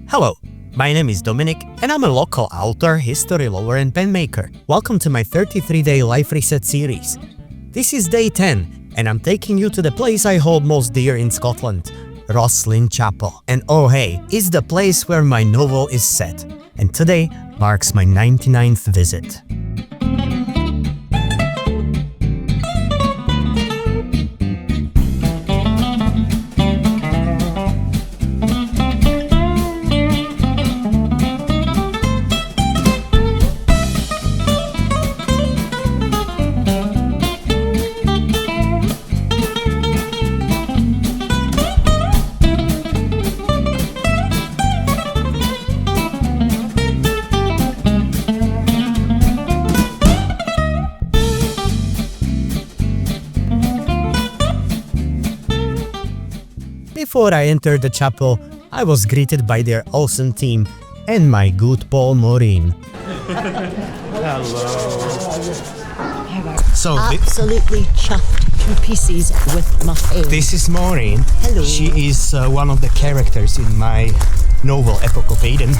Hello, my name is Dominic and I'm a local author, history lover and pen maker. Welcome to my 33-day life reset series. This is day 10 and I'm taking you to the place I hold most dear in Scotland, Rosslyn Chapel. And oh hey, it's the place where my novel is set. And today marks my 99th visit. Before I entered the chapel, I was greeted by their awesome team and my good Paul Maureen. Hello. So Absolutely chuffed to pieces with my pen. this is Maureen. Hello. She is one of the characters in my novel Epoch of Eden.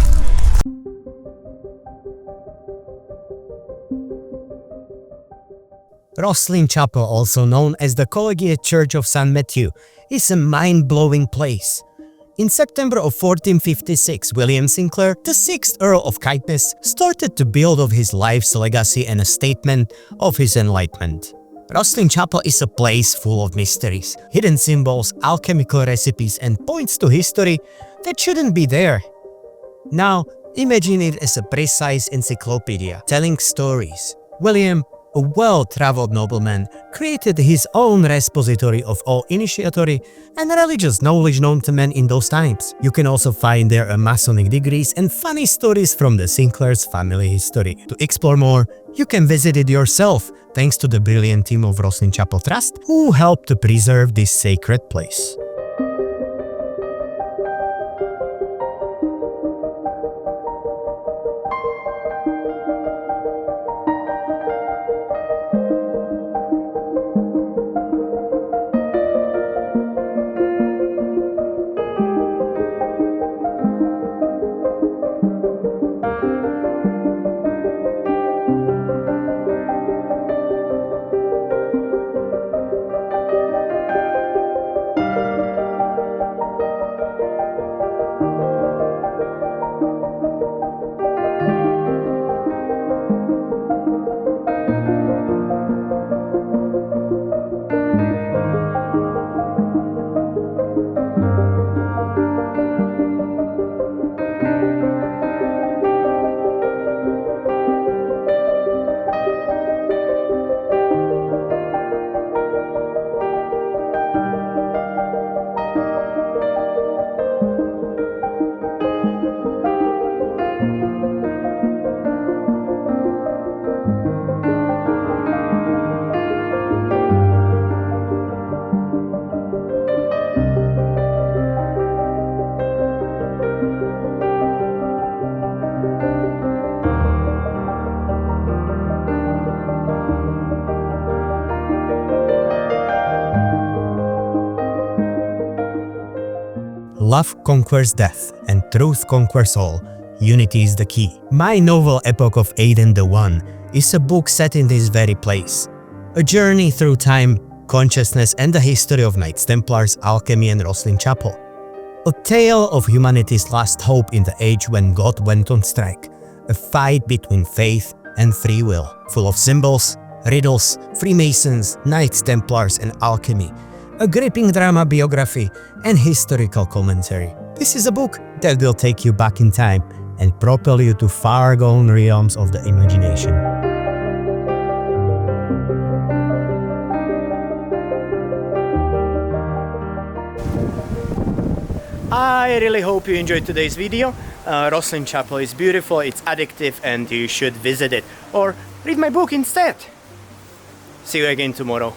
Rosslyn Chapel, also known as the Collegiate Church of St. Matthew, is a mind-blowing place. In September of 1456, William Sinclair, the 6th Earl of Caithness, started to build of his life's legacy and a statement of his enlightenment. Rosslyn Chapel is a place full of mysteries, hidden symbols, alchemical recipes and points to history that shouldn't be there. Now, imagine it as a precise encyclopedia telling stories. William, a well-traveled nobleman, created his own repository of all initiatory and religious knowledge known to men in those times. You can also find there Masonic degrees and funny stories from the Sinclair's family history. To explore more, you can visit it yourself, thanks to the brilliant team of Rosslyn Chapel Trust, who helped to preserve this sacred place. Love conquers death, and truth conquers all. Unity is the key. My novel Epoch of Eden the One is a book set in this very place. A journey through time, consciousness and the history of Knights Templars, alchemy and Rosslyn Chapel. A tale of humanity's last hope in the age when God went on strike. A fight between faith and free will, full of symbols, riddles, Freemasons, Knights Templars and alchemy. A gripping drama biography and historical commentary. This is a book that will take you back in time and propel you to far-gone realms of the imagination. I really hope you enjoyed today's video. Rosslyn Chapel is beautiful, it's addictive and you should visit it. Or read my book instead. See you again tomorrow.